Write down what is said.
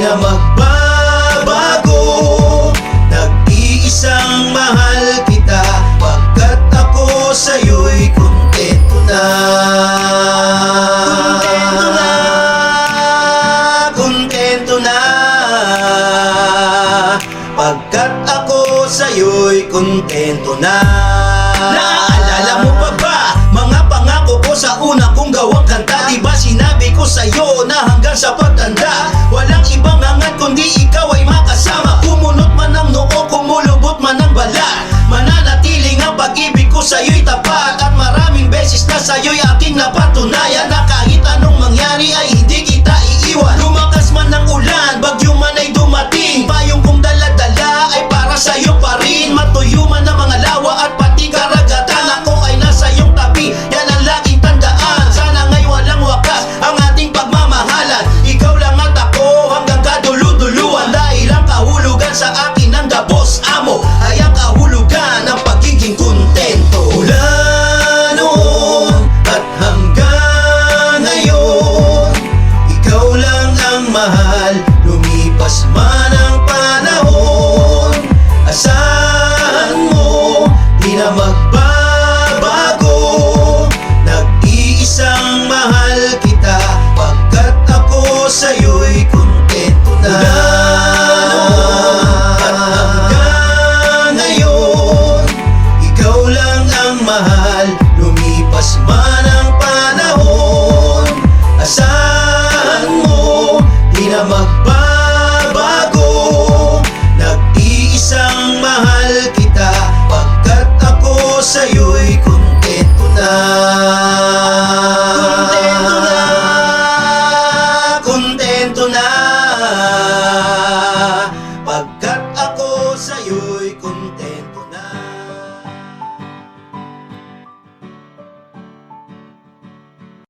na magbabago. Nag-iisang mahal kita, pagkat ako sa'yo'y kontento na. Kontento na, kontento na, pagkat ako sa'yo'y kontento na. Naaalala mo pa ba mga pangako ko sa una kong gawang kanta? Diba sinabi ko sa'yo na hanggang sa pagtanda walang ibang angat kundi ikaw ay makasama. Kumunot man ang noo, kumulubot man ang balat, mananatiling ang pag-ibig ko sa'yo'y tapat. At maraming beses na sa'yo'y aking napatunayan na kahit anong mangyari ay hindi kita iiwan. Lumakas man ang ulan, bagyo man ay dumating, payong kong dala-dala ay para sa'yo pa rin. Matuyo man ang mga lawa at pati karagatan, ako ay nasa iyong tabi, yan ang laging tandaan. Sana nga'y walang wakas ang ating pagmamahalan, ikaw lang at ako hanggang kadulu-duluan. Dahil ang kahulugan sa akin ng dabos amo ay ang kahulugan ng pagiging kontento. Mula noon at hanggang ngayon, ikaw lang ang mahal. Lumipas man ang panahon, asahan mo di na